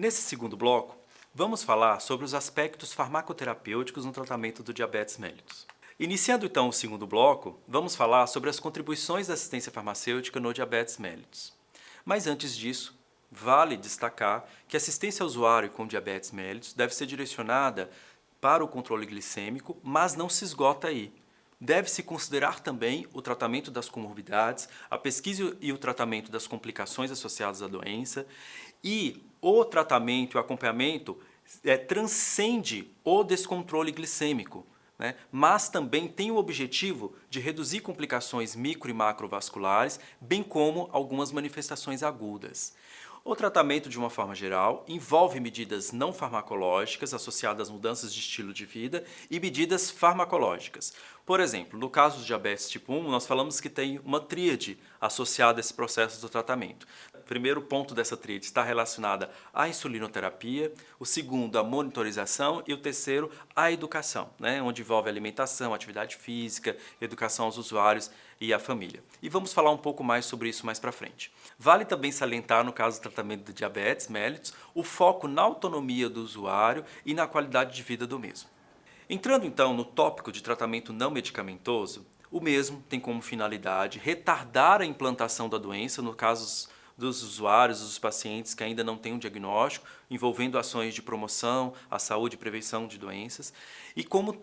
Nesse segundo bloco, vamos falar sobre os aspectos farmacoterapêuticos no tratamento do diabetes mellitus. Iniciando então o segundo bloco, vamos falar sobre as contribuições da assistência farmacêutica no diabetes mellitus. Mas antes disso, vale destacar que a assistência ao usuário com diabetes mellitus deve ser direcionada para o controle glicêmico, mas não se esgota aí. Deve-se considerar também o tratamento das comorbidades, a pesquisa e o tratamento das complicações associadas à doença, e o tratamento e o acompanhamento transcende o descontrole glicêmico, né? Mas também tem o objetivo de reduzir complicações micro e macrovasculares, bem como algumas manifestações agudas. O tratamento, de uma forma geral, envolve medidas não farmacológicas associadas às mudanças de estilo de vida e medidas farmacológicas. Por exemplo, no caso do diabetes tipo 1, nós falamos que tem uma tríade associada a esse processo do tratamento. O primeiro ponto dessa tríade está relacionada à insulinoterapia, o segundo, à monitorização e o terceiro, à educação, né? Onde envolve alimentação, atividade física, educação aos usuários e à família. E vamos falar um pouco mais sobre isso mais para frente. Vale também salientar, no caso do tratamento do diabetes mellitus, o foco na autonomia do usuário e na qualidade de vida do mesmo. Entrando então no tópico de tratamento não medicamentoso, o mesmo tem como finalidade retardar a implantação da doença no caso dos usuários, dos pacientes que ainda não têm um diagnóstico, envolvendo ações de promoção à saúde e prevenção de doenças,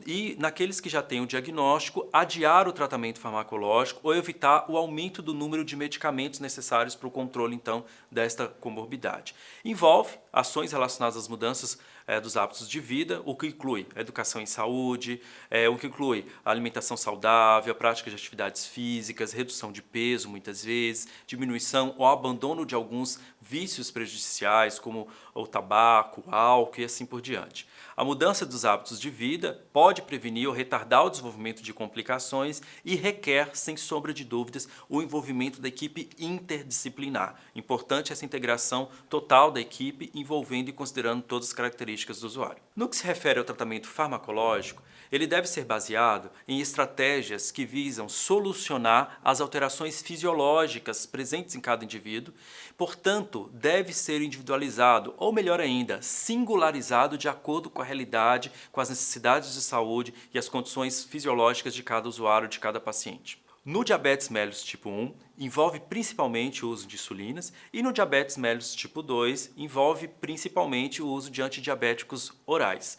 e naqueles que já têm o diagnóstico, adiar o tratamento farmacológico ou evitar o aumento do número de medicamentos necessários para o controle, então, desta comorbidade. Envolve ações relacionadas às mudanças dos hábitos de vida, o que inclui a educação em saúde, o que inclui a alimentação saudável, a prática de atividades físicas, redução de peso muitas vezes, diminuição ou abandono de alguns vícios prejudiciais como o tabaco, o álcool e assim por diante. A mudança dos hábitos de vida pode prevenir ou retardar o desenvolvimento de complicações e requer, sem sombra de dúvidas, o envolvimento da equipe interdisciplinar. Importante essa integração total da equipe, envolvendo e considerando todas as características do usuário. No que se refere ao tratamento farmacológico, ele deve ser baseado em estratégias que visam solucionar as alterações fisiológicas presentes em cada indivíduo, portanto, deve ser individualizado, ou melhor ainda, singularizado de acordo com a realidade, com as necessidades de saúde e as condições fisiológicas de cada usuário, de cada paciente. No diabetes mellitus tipo 1, envolve principalmente o uso de insulinas e no diabetes mellitus tipo 2, envolve principalmente o uso de antidiabéticos orais.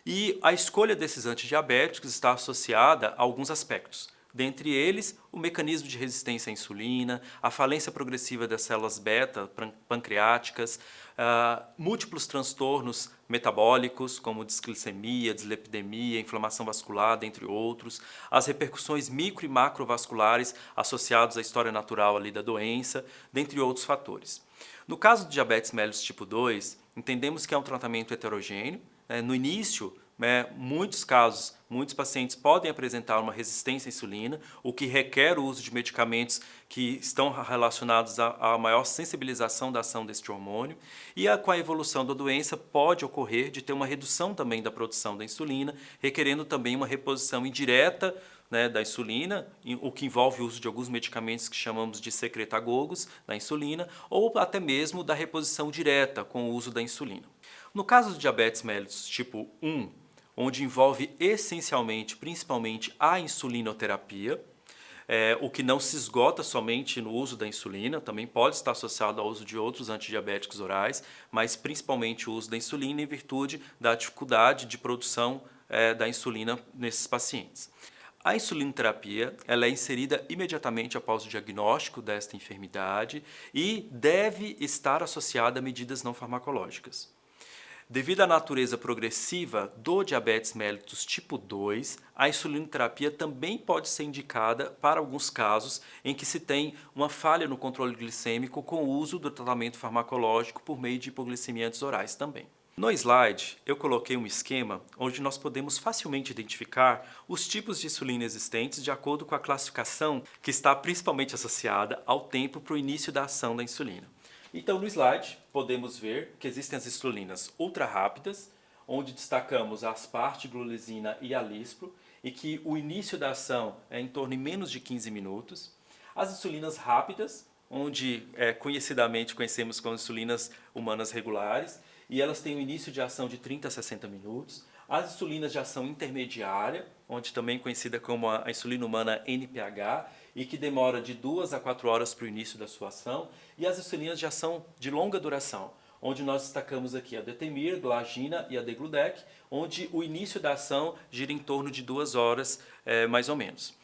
E a escolha desses antidiabéticos está associada a alguns aspectos. Dentre eles, o mecanismo de resistência à insulina, a falência progressiva das células beta pancreáticas, múltiplos transtornos metabólicos, como disglicemia, dislipidemia, inflamação vascular, dentre outros, as repercussões micro e macrovasculares associadas à história natural ali da doença, dentre outros fatores. No caso do diabetes mellitus tipo 2, entendemos que é um tratamento heterogêneo. No início, muitos casos, muitos pacientes podem apresentar uma resistência à insulina, o que requer o uso de medicamentos que estão relacionados à maior sensibilização da ação deste hormônio, e com a evolução da doença pode ocorrer de ter uma redução também da produção da insulina, requerendo também uma reposição indireta da insulina, o que envolve o uso de alguns medicamentos que chamamos de secretagogos da insulina, ou até mesmo da reposição direta com o uso da insulina. No caso do diabetes mellitus tipo 1, onde envolve essencialmente, principalmente, a insulinoterapia, o que não se esgota somente no uso da insulina, também pode estar associado ao uso de outros antidiabéticos orais, mas principalmente o uso da insulina em virtude da dificuldade de produção da insulina nesses pacientes. A insulinoterapia ela é inserida imediatamente após o diagnóstico desta enfermidade e deve estar associada a medidas não farmacológicas. Devido à natureza progressiva do diabetes mellitus tipo 2, a insulinoterapia também pode ser indicada para alguns casos em que se tem uma falha no controle glicêmico com o uso do tratamento farmacológico por meio de hipoglicemiantes orais também. No slide, eu coloquei um esquema onde nós podemos facilmente identificar os tipos de insulina existentes de acordo com a classificação que está principalmente associada ao tempo para o início da ação da insulina. Então, no slide, podemos ver que existem as insulinas ultra rápidas, onde destacamos a asparte, glulesina e a lispro, e que o início da ação é em torno de menos de 15 minutos. As insulinas rápidas, onde conhecidamente conhecemos como insulinas humanas regulares, e elas têm um início de ação de 30 a 60 minutos. As insulinas de ação intermediária, onde também conhecida como a insulina humana NPH, e que demora de 2 a 4 horas para o início da sua ação, e as insulinas de ação de longa duração, onde nós destacamos aqui a Detemir, Glagina e a Degludec, onde o início da ação gira em torno de 2 horas, mais ou menos.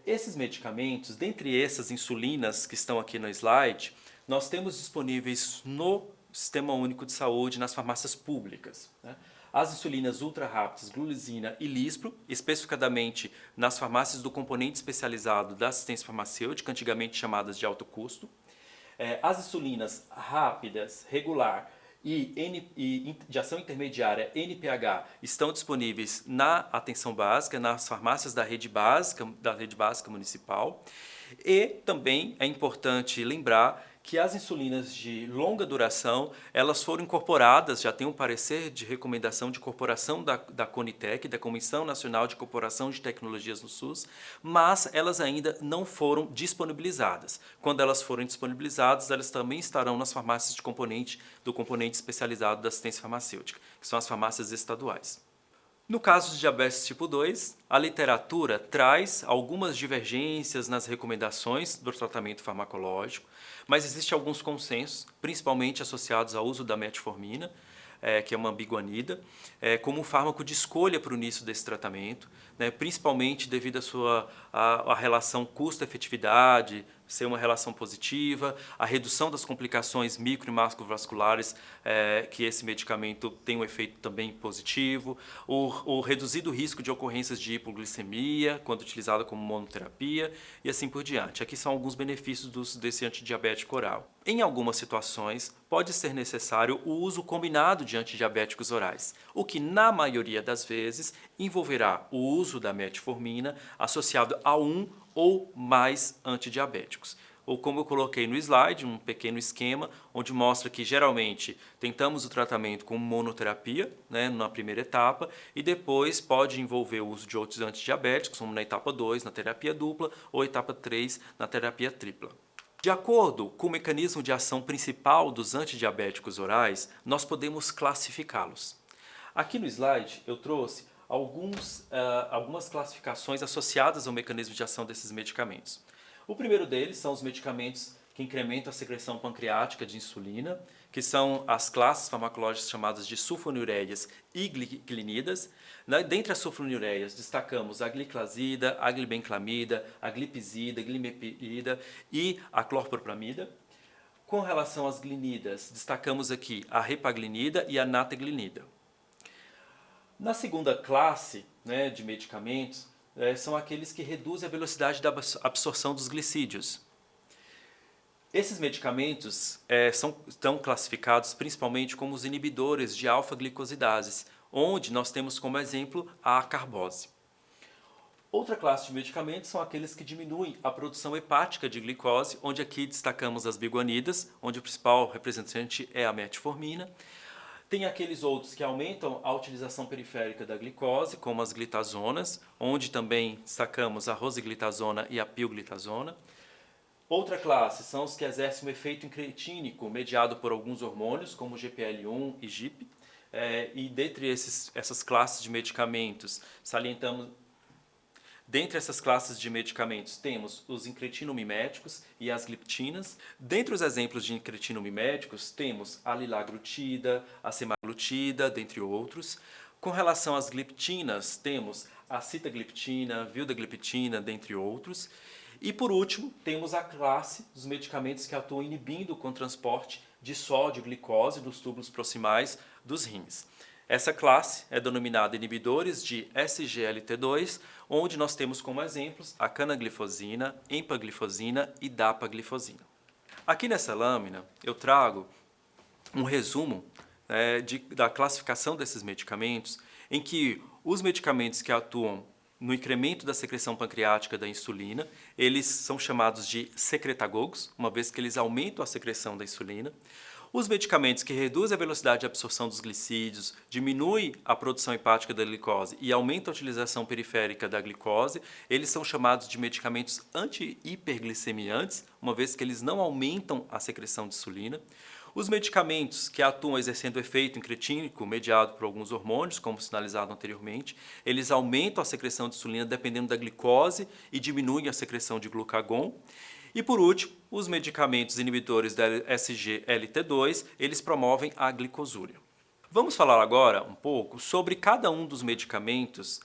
Esses medicamentos, dentre essas insulinas que estão aqui no slide, nós temos disponíveis no Sistema Único de Saúde, nas farmácias públicas, né? As insulinas ultra rápidas, Glulizina e Lispro, especificadamente nas farmácias do componente especializado da assistência farmacêutica, antigamente chamadas de alto custo. As insulinas rápidas, regular e de ação intermediária, NPH, estão disponíveis na atenção básica, nas farmácias da rede básica municipal. E também é importante lembrar que as insulinas de longa duração, elas foram incorporadas, já tem um parecer de recomendação de incorporação da Conitec, da Comissão Nacional de Incorporação de Tecnologias no SUS, mas elas ainda não foram disponibilizadas. Quando elas forem disponibilizadas, elas também estarão nas farmácias do componente especializado da assistência farmacêutica, que são as farmácias estaduais. No caso de diabetes tipo 2, a literatura traz algumas divergências nas recomendações do tratamento farmacológico, mas existem alguns consensos, principalmente associados ao uso da metformina, que é uma biguanida, como fármaco de escolha para o início desse tratamento, né, principalmente devido à relação custo-efetividade, ser uma relação positiva, a redução das complicações micro e macrovasculares, que esse medicamento tem um efeito também positivo, o reduzido risco de ocorrências de hipoglicemia quando utilizado como monoterapia e assim por diante. Aqui são alguns benefícios desse antidiabético oral. Em algumas situações, pode ser necessário o uso combinado de antidiabéticos orais, o que na maioria das vezes envolverá o uso da metformina associado a um ou mais antidiabéticos. Ou como eu coloquei no slide, um pequeno esquema, onde mostra que geralmente tentamos o tratamento com monoterapia, né, na primeira etapa, e depois pode envolver o uso de outros antidiabéticos, como na etapa 2, na terapia dupla, ou etapa 3, na terapia tripla. De acordo com o mecanismo de ação principal dos antidiabéticos orais, nós podemos classificá-los. Aqui no slide eu trouxe algumas classificações associadas ao mecanismo de ação desses medicamentos. O primeiro deles são os medicamentos que incrementam a secreção pancreática de insulina, que são as classes farmacológicas chamadas de sulfonilureias e gliclinidas. Dentre as sulfonilureias, destacamos a gliclazida, a glibenclamida, a glipizida, a glimepirida e a clorpropramida. Com relação às glinidas, destacamos aqui a repaglinida e a nataglinida. Na segunda classe, né, de medicamentos, são aqueles que reduzem a velocidade da absorção dos glicídios. Esses medicamentos estão classificados principalmente como os inibidores de alfa-glicosidases, onde nós temos como exemplo a acarbose. Outra classe de medicamentos são aqueles que diminuem a produção hepática de glicose, onde aqui destacamos as biguanidas, onde o principal representante é a metformina. Tem aqueles outros que aumentam a utilização periférica da glicose, como as glitazonas, onde também destacamos a rosiglitazona e a pioglitazona. Outra classe são os que exercem um efeito incretínico mediado por alguns hormônios, como GPL1 e GIP. E dentre essas classes de medicamentos, salientamos. Dentre essas classes de medicamentos, temos os incretinomiméticos e as gliptinas. Dentre os exemplos de incretinomiméticos, temos a lilaglutida, a semaglutida, dentre outros. Com relação às gliptinas, temos a sitagliptina, vildagliptina, dentre outros. E por último, temos a classe dos medicamentos que atuam inibindo com o transporte de sódio e glicose dos túbulos proximais dos rins. Essa classe é denominada inibidores de SGLT2, onde nós temos como exemplos a canaglifosina, empaglifosina e dapaglifosina. Aqui nessa lâmina eu trago um resumo da classificação desses medicamentos, em que os medicamentos que atuam no incremento da secreção pancreática da insulina, eles são chamados de secretagogos, uma vez que eles aumentam a secreção da insulina. Os medicamentos que reduzem a velocidade de absorção dos glicídios, diminuem a produção hepática da glicose e aumentam a utilização periférica da glicose, eles são chamados de medicamentos anti-hiperglicemiantes, uma vez que eles não aumentam a secreção de insulina. Os medicamentos que atuam exercendo efeito incretínico mediado por alguns hormônios, como sinalizado anteriormente, eles aumentam a secreção de insulina dependendo da glicose e diminuem a secreção de glucagon. E por último, os medicamentos inibidores da SGLT2, eles promovem a glicosúria. Vamos falar agora um pouco sobre cada um dos medicamentos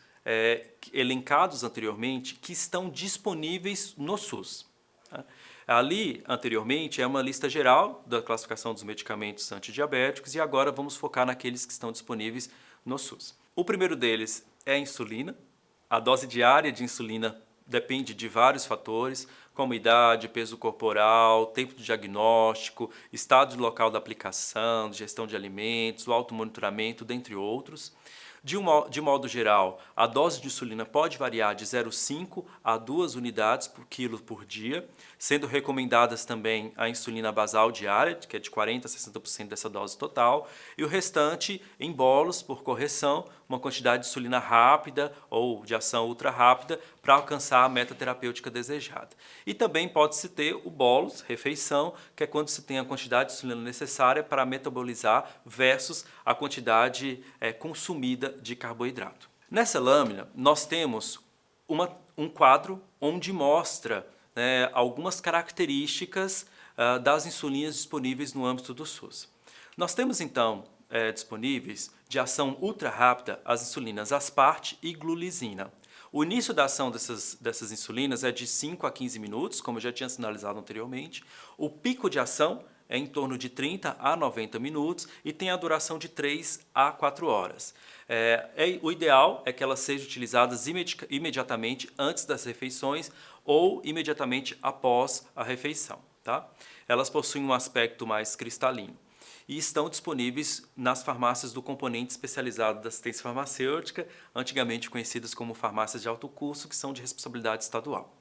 elencados anteriormente que estão disponíveis no SUS. Tá? Ali, anteriormente, é uma lista geral da classificação dos medicamentos antidiabéticos e agora vamos focar naqueles que estão disponíveis no SUS. O primeiro deles é a insulina. A dose diária de insulina depende de vários fatores, como idade, peso corporal, tempo de diagnóstico, estado local da aplicação, gestão de alimentos, o automonitoramento, dentre outros. De modo geral, a dose de insulina pode variar de 0,5 a 2 unidades por quilo por dia, sendo recomendadas também a insulina basal diária, que é de 40% a 60% dessa dose total, e o restante em bolos por correção, uma quantidade de insulina rápida ou de ação ultra rápida para alcançar a meta terapêutica desejada. E também pode-se ter o bolus, refeição, que é quando se tem a quantidade de insulina necessária para metabolizar versus a quantidade consumida de carboidrato. Nessa lâmina, nós temos um quadro onde mostra algumas características das insulinas disponíveis no âmbito do SUS. Nós temos, então, disponíveis de ação ultra rápida as insulinas Aspart e Glulisina. O início da ação dessas insulinas é de 5 a 15 minutos, como eu já tinha sinalizado anteriormente. O pico de ação é em torno de 30 a 90 minutos e tem a duração de 3 a 4 horas. O ideal é que elas sejam utilizadas imediatamente antes das refeições ou imediatamente após a refeição. Tá? Elas possuem um aspecto mais cristalino e estão disponíveis nas farmácias do componente especializado da assistência farmacêutica, antigamente conhecidas como farmácias de alto custo, que são de responsabilidade estadual.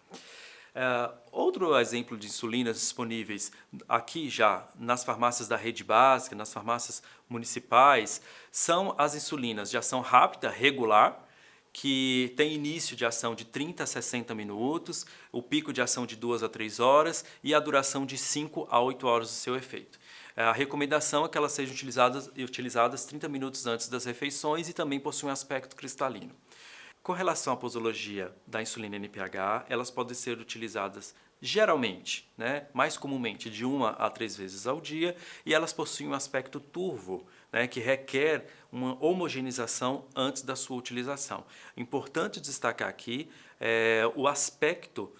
Outro exemplo de insulinas disponíveis aqui já nas farmácias da rede básica, nas farmácias municipais, são as insulinas de ação rápida, regular, que tem início de ação de 30 a 60 minutos, o pico de ação de 2 a 3 horas e a duração de 5 a 8 horas do seu efeito. A recomendação é que elas sejam utilizadas 30 minutos antes das refeições e também possuem um aspecto cristalino. Com relação à posologia da insulina NPH, elas podem ser utilizadas geralmente, mais comumente, de 1 a 3 vezes ao dia, e elas possuem um aspecto turvo, que requer uma homogeneização antes da sua utilização. Importante destacar aqui o aspecto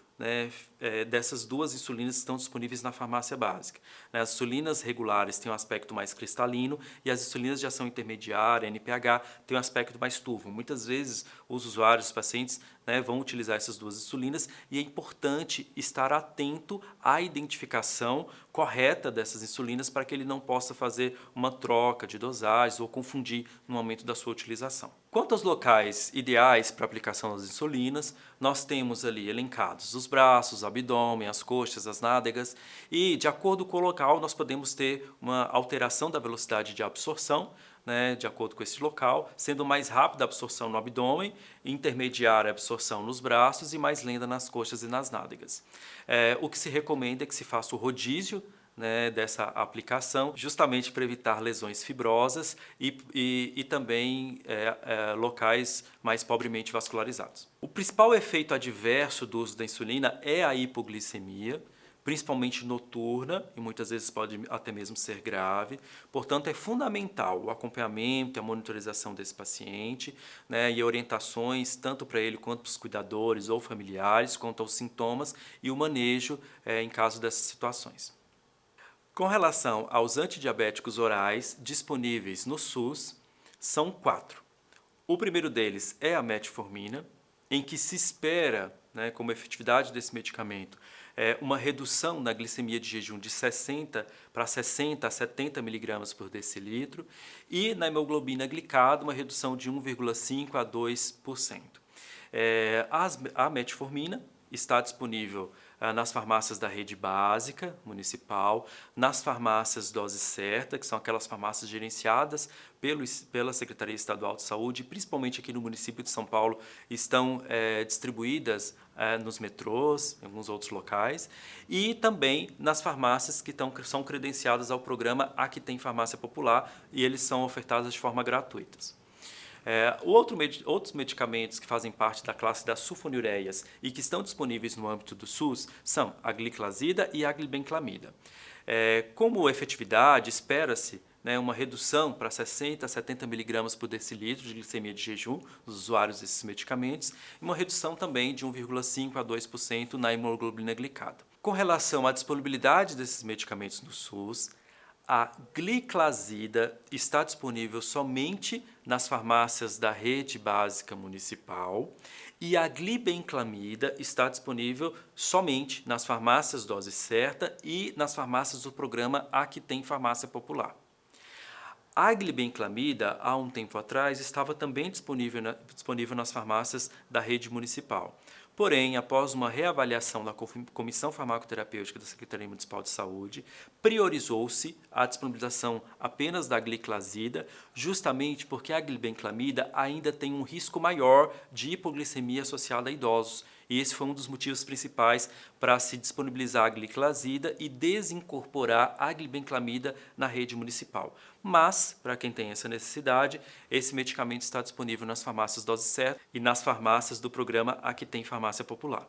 dessas duas insulinas que estão disponíveis na farmácia básica. As insulinas regulares têm um aspecto mais cristalino e as insulinas de ação intermediária, NPH, têm um aspecto mais turvo. Muitas vezes os usuários, os pacientes, vão utilizar essas duas insulinas e é importante estar atento à identificação correta dessas insulinas para que ele não possa fazer uma troca de dosagens ou confundir no momento da sua utilização. Quanto aos locais ideais para aplicação das insulinas, nós temos ali elencados os braços, o abdômen, as coxas, as nádegas e, de acordo com o local, nós podemos ter uma alteração da velocidade de absorção, de acordo com esse local, sendo mais rápida a absorção no abdômen, intermediária a absorção nos braços e mais lenta nas coxas e nas nádegas. O que se recomenda é que se faça o rodízio dessa aplicação, justamente para evitar lesões fibrosas e também locais mais pobremente vascularizados. O principal efeito adverso do uso da insulina é a hipoglicemia, principalmente noturna, e muitas vezes pode até mesmo ser grave. Portanto, é fundamental o acompanhamento e a monitorização desse paciente, e orientações tanto para ele quanto para os cuidadores ou familiares, quanto aos sintomas e o manejo em caso dessas situações. Com relação aos antidiabéticos orais disponíveis no SUS, são 4. O primeiro deles é a metformina, em que se espera, como efetividade desse medicamento, uma redução na glicemia de jejum de 60 para 60 a 70 mg por decilitro e na hemoglobina glicada uma redução de 1,5 a 2%. A metformina está disponível nas farmácias da rede básica municipal, nas farmácias dose certa, que são aquelas farmácias gerenciadas pela Secretaria Estadual de Saúde, principalmente aqui no município de São Paulo, estão distribuídas nos metrôs, em alguns outros locais, e também nas farmácias que são credenciadas ao programa Aqui Tem Farmácia Popular, e eles são ofertados de forma gratuita. Outros medicamentos que fazem parte da classe das sulfonilureias e que estão disponíveis no âmbito do SUS são a gliclazida e a glibenclamida. Como efetividade, espera-se uma redução para 60 a 70 mg por decilitro de glicemia de jejum dos usuários desses medicamentos e uma redução também de 1,5% a 2% na hemoglobina glicada. Com relação à disponibilidade desses medicamentos no SUS, a gliclazida está disponível somente nas farmácias da rede básica municipal e a glibenclamida está disponível somente nas farmácias dose certa e nas farmácias do programa Aqui Tem Farmácia Popular. A glibenclamida, há um tempo atrás, estava também disponível nas farmácias da rede municipal. Porém, após uma reavaliação da Comissão Farmacoterapêutica da Secretaria Municipal de Saúde, priorizou-se a disponibilização apenas da gliclazida, justamente porque a glibenclamida ainda tem um risco maior de hipoglicemia associada a idosos. E esse foi um dos motivos principais para se disponibilizar a gliclazida e desincorporar a glibenclamida na rede municipal. Mas, para quem tem essa necessidade, esse medicamento está disponível nas farmácias dose certa e nas farmácias do programa Aqui Tem Farmácia Popular.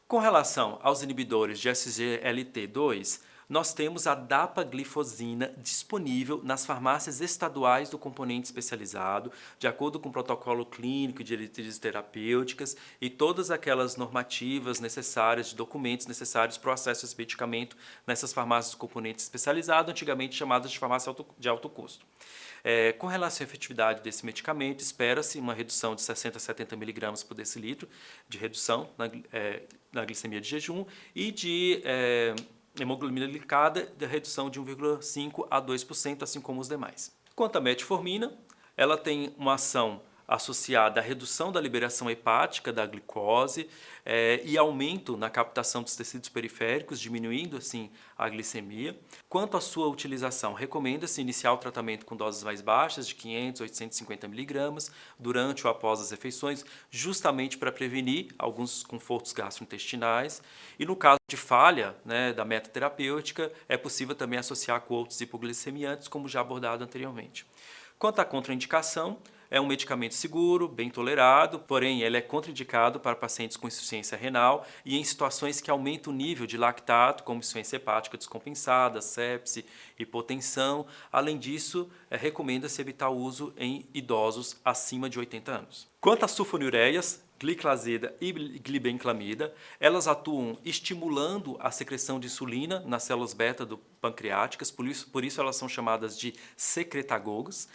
Com relação aos inibidores de SGLT2, nós temos a dapaglifosina disponível nas farmácias estaduais do componente especializado, de acordo com o protocolo clínico e diretrizes terapêuticas e todas aquelas normativas necessárias, de documentos necessários para o acesso a esse medicamento nessas farmácias do componente especializado, antigamente chamadas de farmácia de alto custo. Com relação à efetividade desse medicamento, espera-se uma redução de 60 a 70 mg por decilitro de redução na glicemia de jejum e de hemoglobina glicada, de redução de 1,5% a 2%, assim como os demais. Quanto à metformina, ela tem uma ação associada à redução da liberação hepática da glicose e aumento na captação dos tecidos periféricos, diminuindo assim a glicemia. Quanto à sua utilização, recomenda-se iniciar o tratamento com doses mais baixas, de 500 a 850 mg, durante ou após as refeições, justamente para prevenir alguns desconfortos gastrointestinais. E no caso de falha da meta terapêutica, é possível também associar com outros hipoglicemiantes, como já abordado anteriormente. Quanto à contraindicação, é um medicamento seguro, bem tolerado, porém ele é contraindicado para pacientes com insuficiência renal e em situações que aumentam o nível de lactato, como insuficiência hepática descompensada, sepse, hipotensão. Além disso, recomenda-se evitar o uso em idosos acima de 80 anos. Quanto às sulfonilureias, gliclazida e glibenclamida, elas atuam estimulando a secreção de insulina nas células beta pancreáticas, por isso elas são chamadas de secretagogos,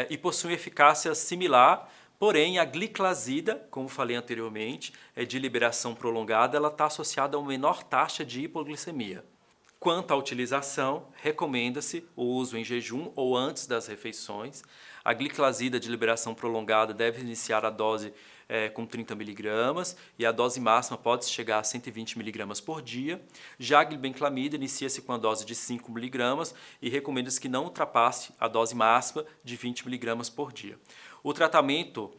e possuem eficácia similar, porém a gliclazida, como falei anteriormente, de liberação prolongada, ela está associada a uma menor taxa de hipoglicemia. Quanto à utilização, recomenda-se o uso em jejum ou antes das refeições. A gliclazida de liberação prolongada deve iniciar a dose com 30 mg e a dose máxima pode chegar a 120 mg por dia. Já a glibenclamida inicia-se com a dose de 5 mg e recomenda-se que não ultrapasse a dose máxima de 20 mg por dia. O tratamento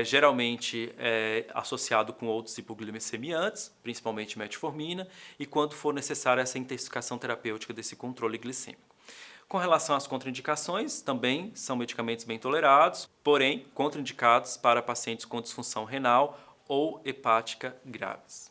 geralmente é associado com outros hipoglicemiantes, principalmente metformina, e quando for necessária essa intensificação terapêutica desse controle glicêmico. Com relação às contraindicações, também são medicamentos bem tolerados, porém contraindicados para pacientes com disfunção renal ou hepática graves.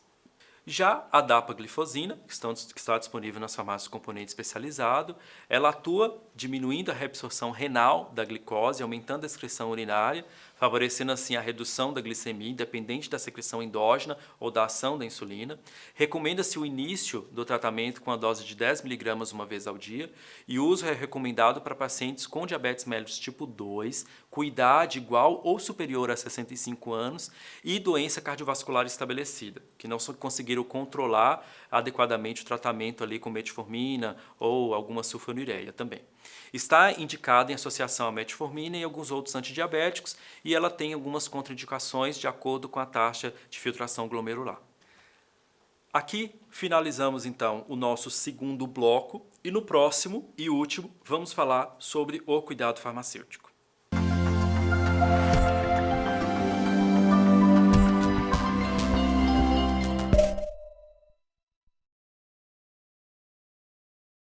Já a dapaglifosina, que está disponível nas farmácias componente especializado, ela atua diminuindo a reabsorção renal da glicose, aumentando a excreção urinária, favorecendo assim a redução da glicemia, independente da secreção endógena ou da ação da insulina. Recomenda-se o início do tratamento com a dose de 10 mg uma vez ao dia e o uso é recomendado para pacientes com diabetes mellitus tipo 2, com idade igual ou superior a 65 anos e doença cardiovascular estabelecida, que não conseguiram controlar adequadamente o tratamento ali com metformina ou alguma sulfonilureia também. Está indicada em associação à metformina e alguns outros antidiabéticos e ela tem algumas contraindicações de acordo com a taxa de filtração glomerular. Aqui finalizamos então o nosso segundo bloco e no próximo e último vamos falar sobre o cuidado farmacêutico.